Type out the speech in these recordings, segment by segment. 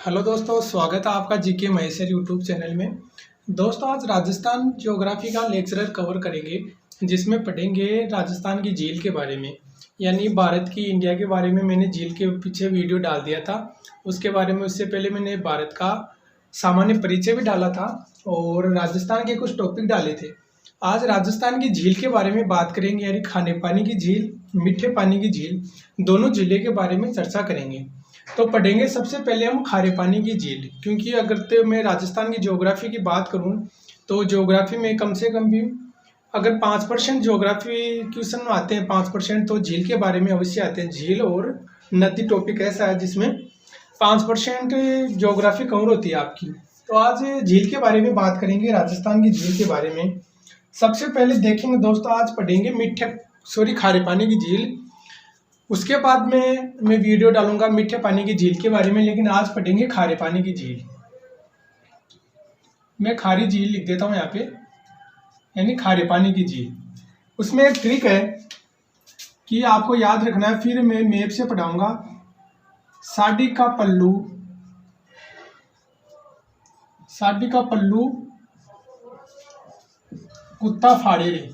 Hello दोस्तों, स्वागत है आपका जीके महेश्वर यूट्यूब चैनल में। दोस्तों, आज राजस्थान ज्योग्राफी का लेक्चर कवर करेंगे, जिसमें पढ़ेंगे राजस्थान की झील के बारे में। यानी भारत की, इंडिया के बारे में मैंने झील के पीछे वीडियो डाल दिया था, उसके बारे में। उससे पहले मैंने भारत का सामान्य परिचय भी डाला था और राजस्थान के कुछ टॉपिक डाले थे। आज राजस्थान की झील के बारे में बात करेंगे, यानी खाने पानी की झील, मीठे पानी की झील, दोनों झीलें के बारे में चर्चा करेंगे। तो पढ़ेंगे सबसे पहले हम खारे पानी की झील, क्योंकि अगर तो मैं राजस्थान की ज्योग्राफी की बात करूं तो ज्योग्राफी में कम से कम भी अगर 5% ज्योग्राफी क्वेश्चन आते हैं, 5% तो झील के बारे में अवश्य आते हैं। झील और नदी टॉपिक ऐसा है जिसमें 5% ज्योग्राफी कवर होती है आपकी। तो आज झील के बारे में बात करेंगे, राजस्थान की झील के बारे में। सबसे पहले देखेंगे दोस्तों, आज पढ़ेंगे खारे पानी की झील। उसके बाद में मैं वीडियो डालूंगा मीठे पानी की झील के बारे में, लेकिन आज पढ़ेंगे खारे पानी की झील। मैं खारी झील लिख देता हूँ यहाँ पे, यानी खारे पानी की झील। उसमें एक ट्रिक है कि आपको याद रखना है, फिर मैं मैप से पढ़ाऊंगा। साड़ी का पल्लू कुत्ता फाड़े रे।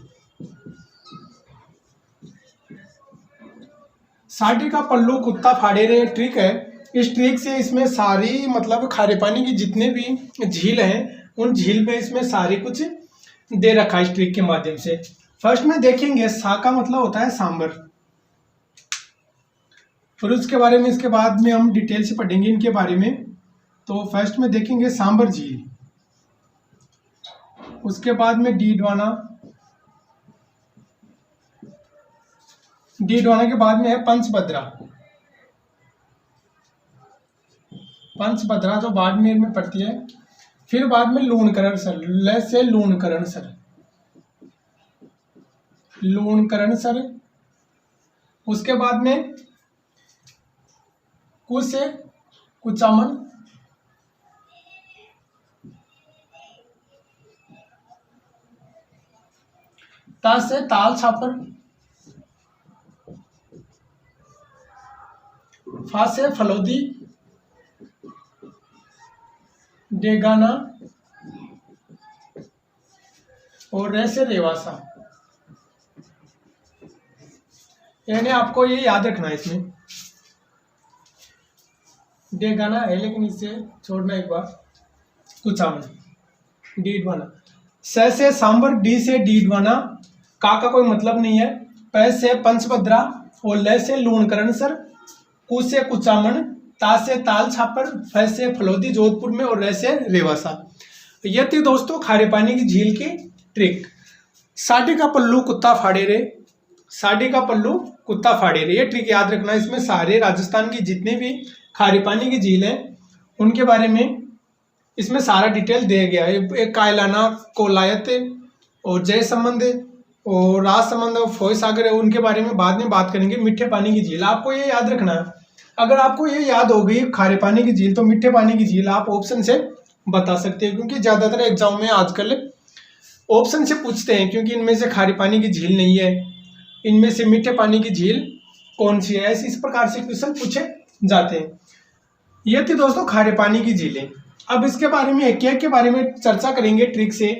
साड़ी का पल्लू कुत्ता फाड़े रे ट्रिक है। इस ट्रिक से इसमें सारी मतलब खारे पानी की जितने भी झील हैं, उन झील में इसमें सारी कुछ दे रखा है इस ट्रिक के माध्यम से। फर्स्ट में देखेंगे, सा का मतलब होता है सांबर। फिर उसके बारे में इसके बाद में हम डिटेल से पढ़ेंगे इनके बारे में। तो फर्स्ट में देखेंगे सांबर झील, उसके बाद में डीडवाना के बाद में है पंचभद्रा जो बाड़मेर में पड़ती है। फिर बाद में लूणकरणसर, ल से लूणकरणसर। उसके बाद में कु से कुचामन। ता से ताल छापर। फा से फलोदी, डेगाना और रे से रेवासा। यानी आपको ये याद रखना है, इसमें डेगाना है लेकिन इसे छोड़ना एक बार। कुचामन, डीडवाना। स से सांबर, डी से डीडवाना, का कोई मतलब नहीं है। प से पंचभद्रा और ल से लूणकरणसर, कु से कुचामन, ता से ताल छापर, फ से फलोदी जोधपुर में और र से रेवासा। ये थी दोस्तों खारे पानी की झील की ट्रिक। साड़ी का पल्लू कुत्ता फाड़े रे, साड़ी का पल्लू कुत्ता फाड़े रे, ये ट्रिक याद रखना। इसमें सारे राजस्थान की जितने भी खारे पानी की झील हैं उनके बारे में इसमें सारा डिटेल दिया गया है। एक कायलाना, कोलायत और जय संबंध और राजसमंद और फोय सागर है, उनके बारे में बाद में बात करेंगे। मीठे पानी की झील आपको ये याद रखना है। अगर आपको ये याद हो गई खारे पानी की झील, तो मीठे पानी की झील आप ऑप्शन से बता सकते हैं, क्योंकि ज़्यादातर एग्जाम में आजकल ऑप्शन से पूछते हैं, क्योंकि इनमें से खारे पानी की झील नहीं है, इनमें से मीठे पानी की झील कौन सी है, ऐसे इस प्रकार से क्वेश्चन पूछे जाते हैं। ये थी दोस्तों खारे पानी की झीलें। अब इसके बारे में एक एक के बारे में चर्चा करेंगे ट्रिक से,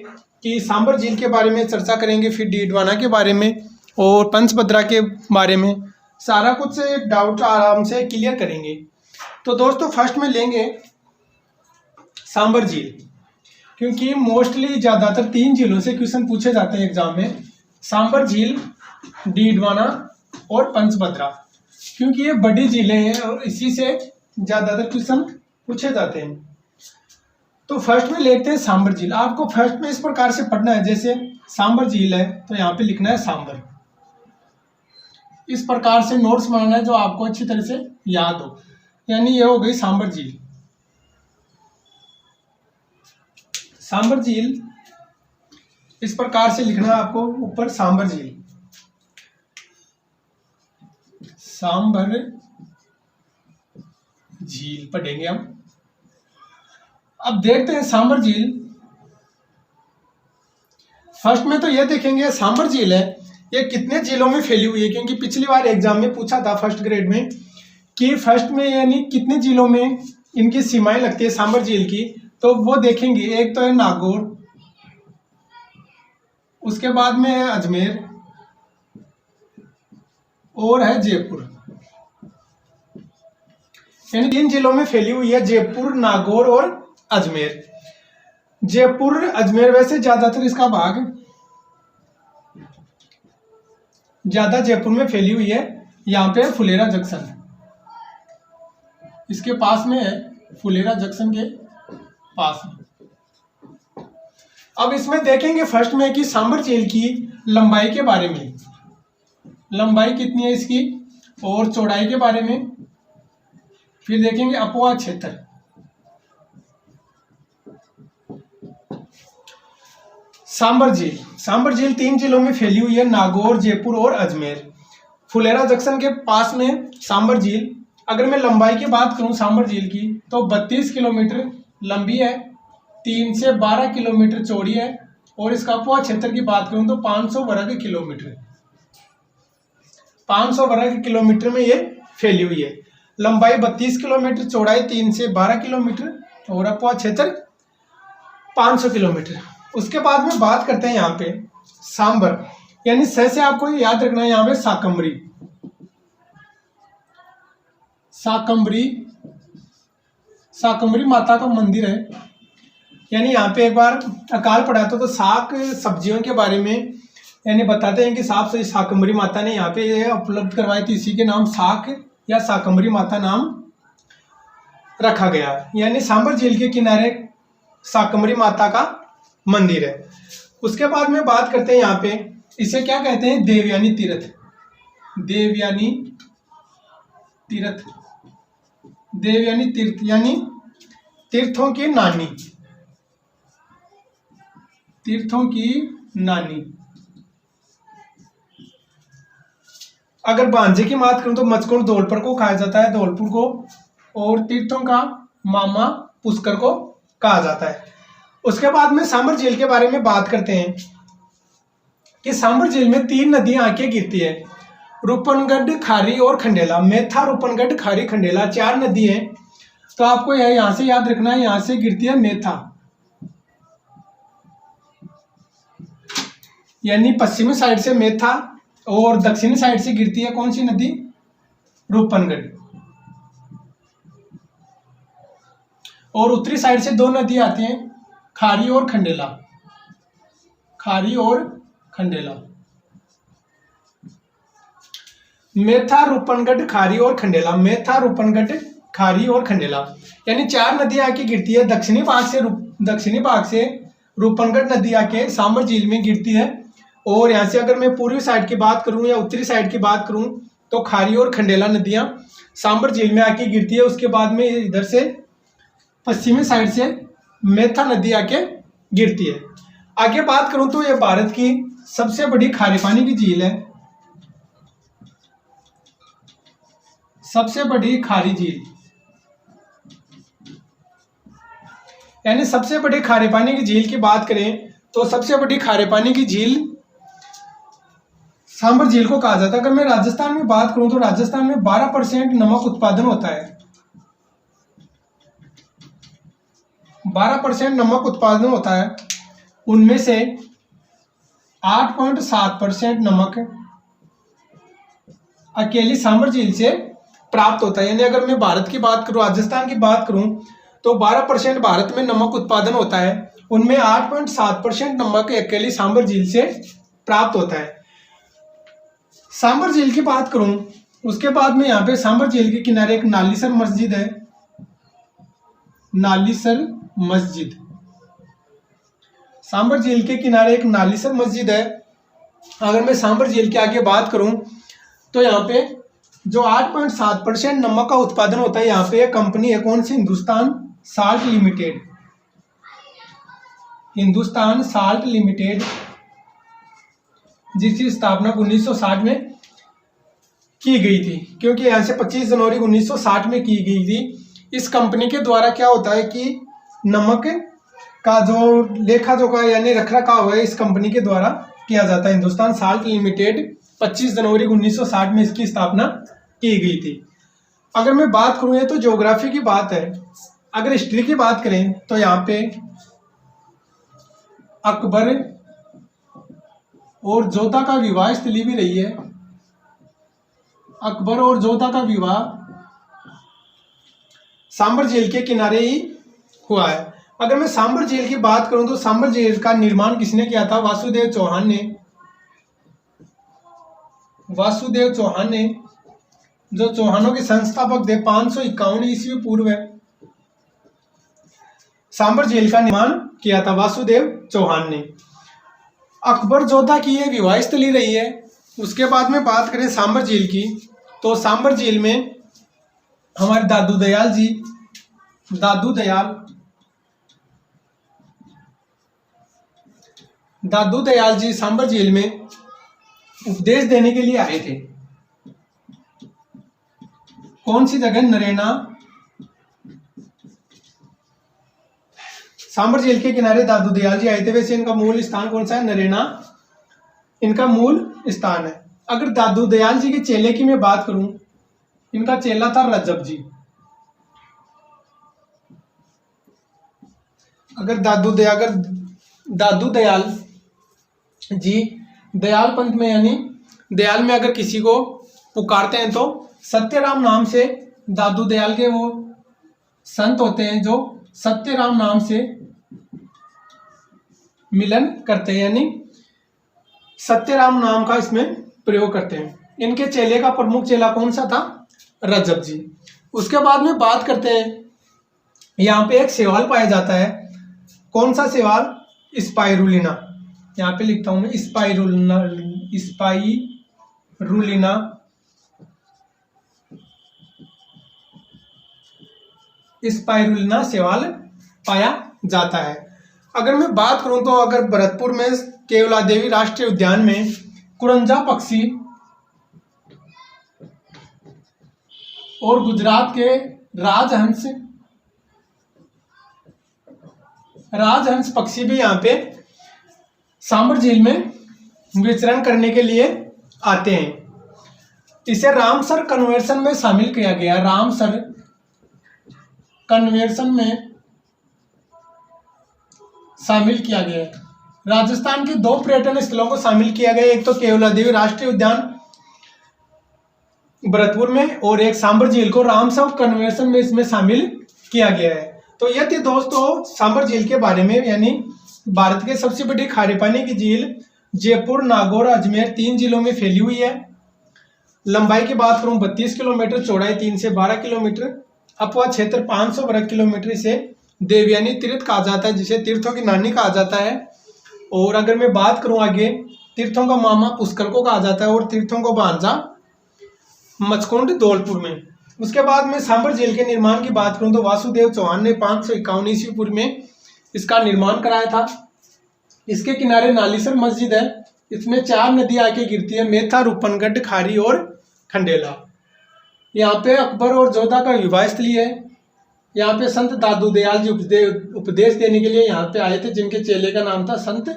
कि सांबर झील के बारे में चर्चा करेंगे, फिर डीडवाना के बारे में और पंचभद्रा के बारे में। सारा कुछ डाउट आराम से क्लियर करेंगे। तो दोस्तों फर्स्ट में लेंगे सांबर झील, क्योंकि मोस्टली ज़्यादातर 3 झीलों से क्वेश्चन पूछे जाते हैं एग्जाम में। सांबर झील, डीडवाना और पंचभद्रा, क्योंकि ये बड़ी झीलें हैं और इसी से ज़्यादातर क्वेश्चन पूछे जाते हैं। तो फर्स्ट में लेते हैं सांबर झील। आपको फर्स्ट में इस प्रकार से पढ़ना है, जैसे सांबर झील है तो यहाँ पे लिखना है सांबर। इस प्रकार से नोट्स बनाना है जो आपको अच्छी तरह से याद हो। यानी ये हो गई सांबर झील। सांबर झील इस प्रकार से लिखना है आपको, ऊपर सांबर झील, सांबर झील पढ़ेंगे हम। अब देखते हैं सांबर झील। फर्स्ट में तो ये देखेंगे सांबर झील है, ये कितने जिलों में फैली हुई है, क्योंकि पिछली बार एग्जाम में पूछा था फर्स्ट ग्रेड में कि फर्स्ट में यानी कितने जिलों में इनकी सीमाएं लगती है सांबर झील की, तो वो देखेंगे। एक तो है नागौर, उसके बाद में है अजमेर और है जयपुर। यानी 3 जिलों में फैली हुई है, जयपुर, नागौर और अजमेर। जयपुर अजमेर वैसे ज्यादातर इसका भाग ज्यादा जयपुर में फैली हुई है। यहाँ पे फुलेरा जंक्शन इसके पास में है, फुलेरा जंक्शन के पास में। अब इसमें देखेंगे फर्स्ट में कि सांबर झील की लंबाई के बारे में, लंबाई कितनी है इसकी, और चौड़ाई के बारे में। फिर देखेंगे अपवाह क्षेत्र। सांबर झील 3 जिलों में फैली हुई है, नागौर, जयपुर और अजमेर। फुलेरा जंक्शन के पास में सांबर झील। अगर मैं लंबाई की बात करूं सांबर झील की, तो 32 किलोमीटर लंबी है, 3 से 12 किलोमीटर चौड़ी है, और इसका अपवाह क्षेत्र की बात करूं तो 500 वर्ग किलोमीटर, 500 वर्ग किलोमीटर में ये फैली हुई है। लंबाई 32 किलोमीटर, चौड़ाई 3 से 12 किलोमीटर और अपवाह क्षेत्र 500 किलोमीटर। उसके बाद में बात करते हैं यहाँ पे सांबर, यानी स से आपको याद रखना है यहाँ पे साकम्बरी। साकम्बरी माता का मंदिर है। यानी यहाँ पे एक बार अकाल पड़ा था, तो साग सब्जियों के बारे में यानी बताते हैं कि साकम्बरी माता ने यहाँ पे ये उपलब्ध करवाई थी, इसी के नाम साक या साकम्बरी माता नाम रखा गया। यानी सांबर झील के किनारे साकम्बरी माता का मंदिर है। उसके बाद में बात करते हैं यहाँ पे, इसे क्या कहते हैं, देवयानी तीर्थ। देवयानी तीर्थ, देवयानी तीर्थ यानी तीर्थों की नानी, तीर्थों की नानी। अगर भांजे की बात करूं तो मचकुंड धौलपुर को कहा जाता है, धौलपुर को, और तीर्थों का मामा पुष्कर को कहा जाता है। उसके बाद में सांबर झील के बारे में बात करते हैं कि सांबर झील में 3 नदियां आके गिरती है, रूपनगढ़, खारी और खंडेला। मेथा, रूपनगढ़, खारी, खंडेला 4 नदी हैं। तो आपको यहां से याद रखना है, यहां से गिरती है मेथा, यानी पश्चिमी साइड से मेथा, और दक्षिणी साइड से गिरती है कौन सी नदी, रूपनगढ़। और उत्तरी साइड से 2 नदी आती हैं, खारी और खंडेला, खारी और खंडेला। मेथा, रूपनगढ़, खारी और खंडेला, मेथा, रूपनगढ़, खारी और खंडेला, यानी 4 नदी आके गिरती है। दक्षिणी भाग से रूपनगढ़ नदी आके सांबर झील में गिरती है। और यहाँ से अगर मैं पूर्वी साइड की बात करूं या उत्तरी साइड की बात करूं तो खारी और खंडेला नदियां सांबर झील में आके गिरती है। उसके बाद में इधर से पश्चिमी साइड से मेथा नदी आके गिरती है। आगे बात करूं तो ये भारत की सबसे बड़ी खारे पानी की झील है, सबसे बड़ी खारी झील। यानी सबसे बड़ी खारे पानी की झील की बात करें तो सबसे बड़ी खारे पानी की झील सांबर झील को कहा जाता है। अगर मैं राजस्थान में बात करूं तो राजस्थान में 12% नमक उत्पादन होता है, 12% नमक उत्पादन होता है। उनमें से 8.7% नमक अकेली सांबर झील से प्राप्त होता है। यानी अगर मैं भारत की बात करूं, राजस्थान की बात करूं तो 12% भारत में नमक उत्पादन होता है, उनमें 8.7% नमक अकेली सांबर झील से प्राप्त होता है। सांबर झील की बात करूं, उसके बाद में यहाँ पे सांबर झील के किनारे एक नालीसर मस्जिद है, नालीसर मस्जिद। सांबर झील के किनारे एक नालीसर मस्जिद है। अगर मैं सांबर झील के आगे बात करूं तो यहाँ पे जो 8.7% नमक का उत्पादन होता है, यहाँ पे एक कंपनी है, कौन सी, Hindustan salt limited, Hindustan salt limited, जिसकी स्थापना 1960 में की गई थी, क्योंकि यहाँ से 25 जनवरी 1960 में की गई थी। इस कंपनी के द्वारा क्या होता है कि नमक का जो लेखा जोखा यानी रख रखाव है इस कंपनी के द्वारा किया जाता है। हिंदुस्तान साल्ट लिमिटेड 25 जनवरी 1960 में इसकी स्थापना की गई थी। अगर मैं बात करूँ, ये तो ज्योग्राफी की बात है। अगर हिस्ट्री की बात करें तो यहाँ पे अकबर और जोधा का विवाह स्थली भी रही है। अकबर और जोधा का विवाह सांबर झील के किनारे ही हुआ है। अगर मैं सांबर झील की बात करूं तो सांबर झील का निर्माण किसने किया था? वासुदेव चौहान ने। वासुदेव चौहान ने, जो चौहानों के संस्थापक थे, 551 ईस्वी पूर्व सांबर झील का निर्माण किया था वासुदेव चौहान ने। अकबर जोधा की ये विवाह स्थली रही है। उसके बाद में बात करें सांबर झील की, तो सांबर झील में हमारे दादू दयाल जी, दादू दयाल जी सांबर झील में उपदेश देने के लिए आए थे। कौन सी जगह? नरेना। सांबर झील के किनारे दादू दयाल जी आए थे। वैसे इनका मूल स्थान कौन सा है? नरेना इनका मूल स्थान है। अगर दादू दयाल जी के चेले की मैं बात करूं, इनका चेला था रजब जी। अगर दादू दयाल जी दयाल पंथ में, यानी दयाल में अगर किसी को पुकारते हैं तो सत्यराम नाम से दादू दयाल के वो संत होते हैं जो सत्यराम नाम से मिलन करते हैं, यानी सत्यराम नाम का इसमें प्रयोग करते हैं। इनके चेले का प्रमुख चेला कौन सा था? रजब जी। उसके बाद में बात करते हैं, यहाँ पे एक शैवाल पाया जाता है। कौन सा शैवाल? स्पाइरुलिना। यहाँ पे लिखता हूं मैं स्पाइरुलिना स्पाइरुलिना शैवाल पाया जाता है। अगर मैं बात करूं तो अगर भरतपुर में केवला देवी राष्ट्रीय उद्यान में कुरंजा पक्षी और गुजरात के राजहंस पक्षी भी यहाँ पे सांबर झील में विचरण करने के लिए आते हैं। इसे रामसर कन्वेंशन में शामिल किया गया। रामसर कन्वेंशन में शामिल किया गया है। राजस्थान के 2 पर्यटन स्थलों को शामिल किया गया, एक तो केवला देवी राष्ट्रीय उद्यान भरतपुर में और एक सांबर झील को रामसर कन्वेंशन में इसमें शामिल किया गया है। तो यह थी दोस्तों सांबर झील के बारे में, यानी भारत के सबसे बड़ी खारे पानी की झील जयपुर, नागौर, अजमेर 3 जिलों में फैली हुई है। लंबाई की बात करूं 32 किलोमीटर, चौड़ाई 3 से 12 किलोमीटर, अपवा क्षेत्र 500 वर्ग किलोमीटर। इसे देवयानी तीर्थ कहा जाता है, जिसे तीर्थों की नानी कहा जाता है। और अगर मैं बात करूं आगे, तीर्थों का मामा पुष्कर को कहा जाता है और तीर्थों को भांजा मचकुंड धौलपुर में। उसके बाद में सांबर झील के निर्माण की बात करूं तो वासुदेव चौहान ने 551 ईस्वी पूर्व में इसका निर्माण कराया था। इसके किनारे नालीसर मस्जिद है। इसमें 4 नदी आके गिरती है, मेथा, रूपनगढ़, खारी और खंडेला। यहाँ पे अकबर और जोधा का विवाह स्थली है। यहाँ पे संत दादू दयाल जी उपदेश देने के लिए यहाँ पे आए थे, जिनके चेले का नाम था संत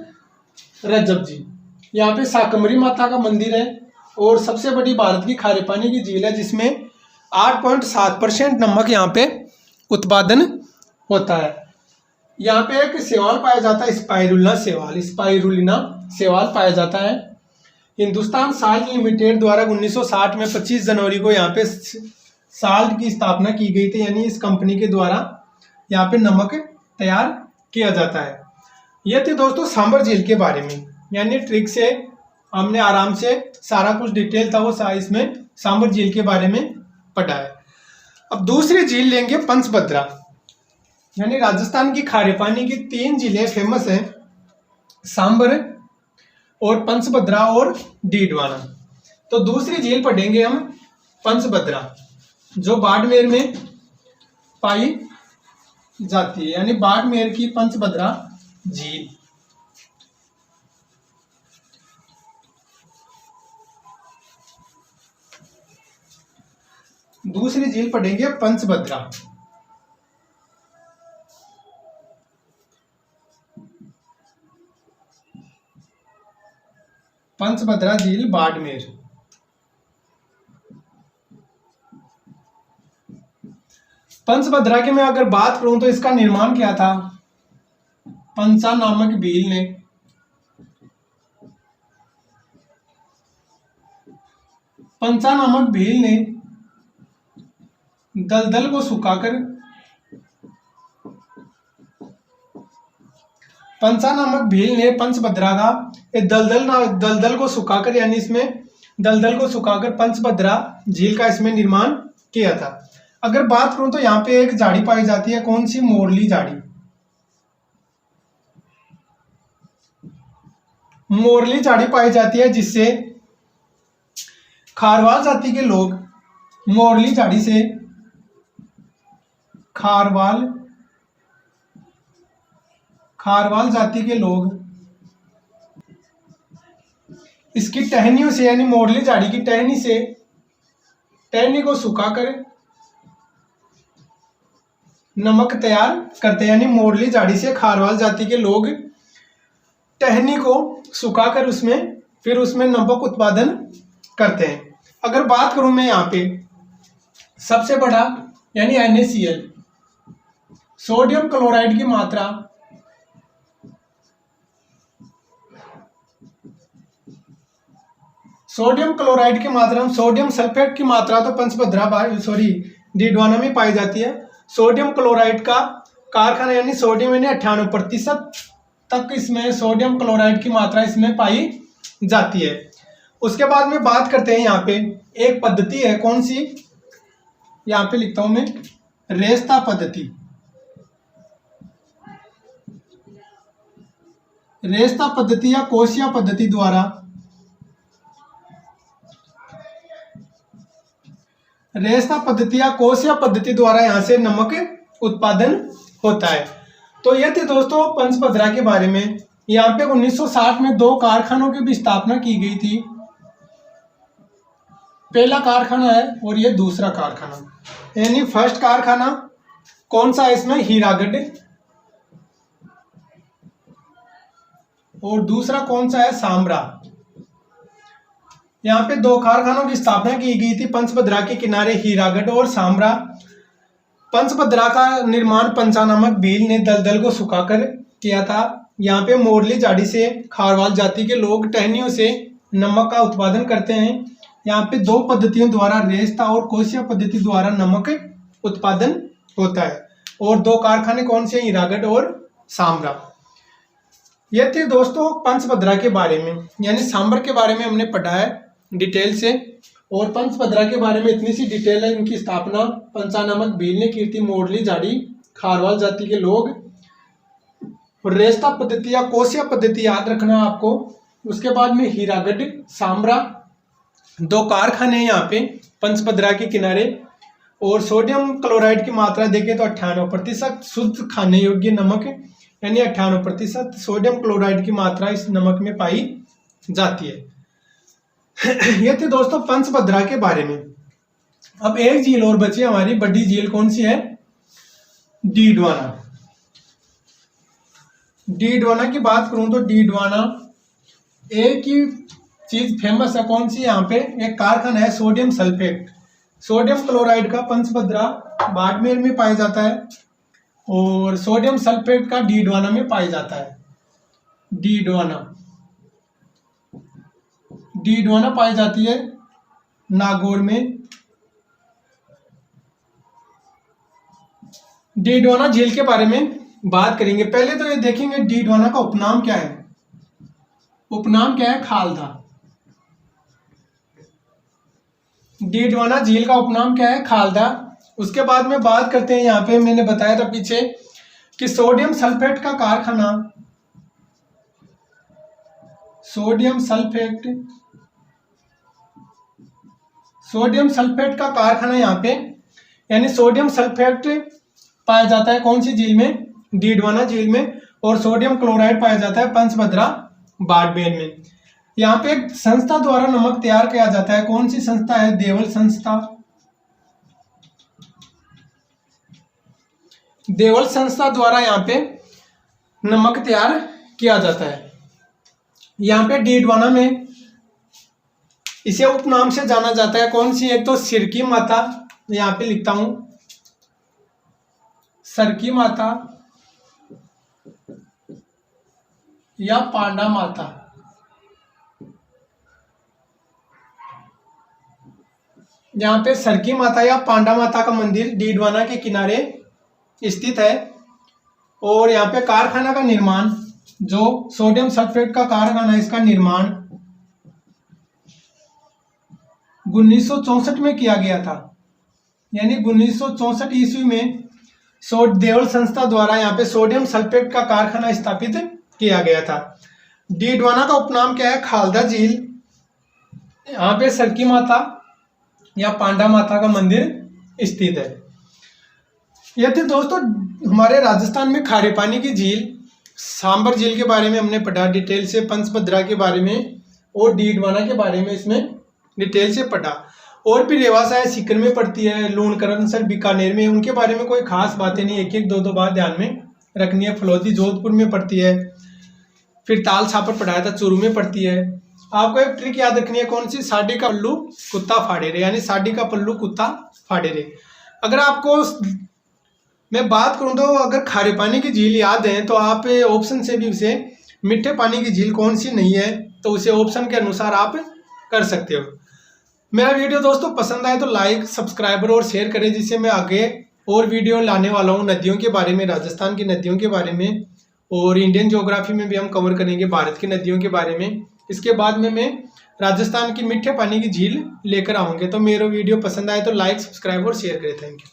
रजब जी। यहाँ पे साकमरी माता का मंदिर है और सबसे बड़ी भारत की खारे पानी की झील है, जिसमें 8.7% नमक यहाँ पे उत्पादन होता है। यहाँ पे एक शैवाल पाया जाता है, स्पाइरुलिना शैवाल पाया जाता है। हिंदुस्तान साल्ट लिमिटेड द्वारा 1960 में 25 जनवरी को यहाँ पे साल्ट की स्थापना की गई थी, यानी इस कंपनी के द्वारा यहाँ पे नमक तैयार किया जाता है। यह थी दोस्तों सांबर झील के बारे में, यानी ट्रिक से हमने आराम से सारा कुछ डिटेल था वो इसमें सांबर झील के बारे में पढ़ा है। अब दूसरी झील लेंगे पंचभद्रा, यानी राजस्थान की खारे पानी की 3 झीलें फेमस हैं, सांबर और पंचभद्रा और डीडवाना। तो दूसरी झील पढ़ेंगे हम पंचभद्रा, जो बाड़मेर में पाई जाती है, यानी बाड़मेर की पंचभद्रा झील। दूसरी झील पढ़ेंगे पंचभद्रा। पंचभद्रा झील बाड़मेर। पंचभद्रा की मैं अगर बात करूं तो इसका निर्माण किया था पंचा नामक भील ने। पंचा नामक भील ने दलदल को सुखाकर, पंचा नामक भील ने पंचभद्रा का दलदल को सुखाकर, यानी इसमें दलदल को सुखाकर पंचभद्रा झील का इसमें निर्माण किया था। अगर बात करूं तो यहाँ पे एक झाड़ी पाई जाती है, कौन सी? मोरली झाड़ी। मोरली झाड़ी पाई जाती है जिससे खारवाल जाति के लोग मोरली झाड़ी से खारवाल जाति के लोग इसकी टहनियों से, यानी मोरली झाड़ी की टहनी को सुखाकर नमक तैयार करते हैं। यानी मोरली झाड़ी से खारवाल जाति के लोग टहनी को सुखाकर फिर उसमें नमक उत्पादन करते हैं। अगर बात करूं मैं यहाँ पे सबसे बड़ा यानी NaCl, सोडियम क्लोराइड की मात्रा सोडियम सल्फेट की मात्रा तो पंचभद्रा डीडवाना में पाई जाती है। सोडियम क्लोराइड का कारखाना यानी सोडियम यानी 98% तक इसमें सोडियम क्लोराइड की मात्रा इसमें पाई जाती है। उसके बाद में बात करते हैं यहाँ पे एक पद्धति है, कौन सी? यहाँ पे लिखता हूं मैं, रेस्ता पद्धति। रेस्ता पद्धति या कोशिया पद्धति द्वारा यहाँ से नमक उत्पादन होता है। तो ये थे दोस्तों पंचभद्रा के बारे में। यहाँ पे 1960 में 2 कारखानों की भी स्थापना की गई थी। पहला कारखाना है और ये दूसरा कारखाना, यानी फर्स्ट कारखाना कौन सा है इसमें? हीरागढ़। और दूसरा कौन सा है? सांबरा। यहाँ पे 2 कारखानों की स्थापना की गई थी पंचभद्रा के किनारे, हीरागढ़ और सांबरा। पंचभद्रा का निर्माण पंचा नामक भील ने दलदल को सुखाकर किया था। यहाँ पे मोरली झाड़ी से खारवाल जाति के लोग टहनियों से नमक का उत्पादन करते हैं। यहाँ पे 2 पद्धतियों द्वारा, रेस्ता और कोशिया पद्धति द्वारा नमक उत्पादन होता है। और 2 कारखाने कौन से? हीरागढ़ और सांबरा। ये थे दोस्तों पंचभद्रा के बारे में, यानी सांबर के बारे में हमने पढ़ा है डिटेल से। और पंचभद्रा के बारे में इतनी सी डिटेल है। इनकी स्थापना पंचा नामक भील ने की थी, मोरली झाड़ी खारवाल जाति के लोग। रेस्ता पद्धति या कोशिया पद्धति याद रखना आपको। उसके बाद में हीरागढ़, सांबरा 2 कारखाने यहाँ पे पंचभद्रा के किनारे। और सोडियम क्लोराइड की मात्रा देखें तो 98% शुद्ध खाने योग्य नमक, यानी 98% सोडियम क्लोराइड की मात्रा इस नमक में पाई जाती है। ये थे दोस्तों पंचभद्रा के बारे में। अब एक झील और बची हमारी, बड़ी झील कौन सी है? डीडवाना। डीडवाना की बात करूं तो डीडवाना एक ही चीज फेमस है, कौन सी? यहाँ पे एक कारखाना है सोडियम सल्फेट। सोडियम क्लोराइड का पंचभद्रा बाड़मेर में पाया जाता है और सोडियम सल्फेट का डीडवाना में पाया जाता है। डीडवाना पाई जाती है नागौर में। डीडवाना झील के बारे में बात करेंगे। पहले तो ये देखेंगे डीडवाना का उपनाम क्या है। उपनाम क्या है? खालदा। डीडवाना झील का उपनाम क्या है? खालदा। उसके बाद में बात करते हैं, यहाँ पे मैंने बताया था पीछे कि सोडियम सल्फेट का कारखाना, सोडियम सल्फेट का कारखाना यहाँ पे, यानी सोडियम सल्फेट पाया जाता है कौन सी झील में? डीडवाना झील में। और सोडियम क्लोराइड पाया जाता है पंचभद्रा बाड़मेर में। यहाँ पे एक संस्था द्वारा नमक तैयार किया जाता है, कौन सी संस्था है? देवल संस्था। देवल संस्था द्वारा यहाँ पे नमक तैयार किया जाता है। यहाँ पे डीडवाना में इसे उपनाम से जाना जाता है, कौन सी? एक तो सिरकी माता, यहाँ पे लिखता हूं सरकी माता या पांडा माता। यहाँ पे सरकी माता या पांडा माता का मंदिर डीडवाना के किनारे स्थित है। और यहाँ पे कारखाना का निर्माण, जो सोडियम सल्फेट का कारखाना, इसका निर्माण 1964 में किया गया था। यानी 1964 ईस्वी में देवल संस्था द्वारा यहाँ पे सोडियम सल्फेट का कारखाना स्थापित किया गया था। डीडवाना का उपनाम क्या है? खालदा झील। यहाँ पे सरकी माता या पांडा माता का मंदिर स्थित है। यह थी दोस्तों हमारे राजस्थान में खारे पानी की झील। सांबर झील के बारे में हमने पढ़ा डिटेल से, पंचभद्रा के बारे में और डीडवाना के बारे में इसमें डिटेल से पढ़ा। और भी रेवासा है, सीकर में पड़ती है, लूणकरणसर बीकानेर में, उनके बारे में कोई खास बातें नहीं, एक एक दो दो बात ध्यान में रखनी है। फलौदी जोधपुर में पड़ती है। फिर ताल छापर पढ़ाया था, चूरू में पड़ती है। आपको एक ट्रिक याद रखनी है, कौन सी? साडी का पल्लू कुत्ता फाड़े रे, यानी साडी का पल्लू कुत्ता फाड़े रे। अगर आपको मैं बात करूं तो अगर खारे पानी की झील याद है तो आप ऑप्शन से भी उसे मीठे पानी की झील कौन सी नहीं है तो उसे ऑप्शन के अनुसार आप कर सकते हो। मेरा वीडियो दोस्तों पसंद आए तो लाइक, सब्सक्राइबर और शेयर करें, जिससे मैं आगे और वीडियो लाने वाला हूँ नदियों के बारे में, राजस्थान की नदियों के बारे में, और इंडियन ज्योग्राफी में भी हम कवर करेंगे भारत की नदियों के बारे में। इसके बाद में मैं राजस्थान की मीठे पानी की झील लेकर आऊँगे। तो मेरा वीडियो पसंद आए तो लाइक, सब्सक्राइब और शेयर करें। Thank you.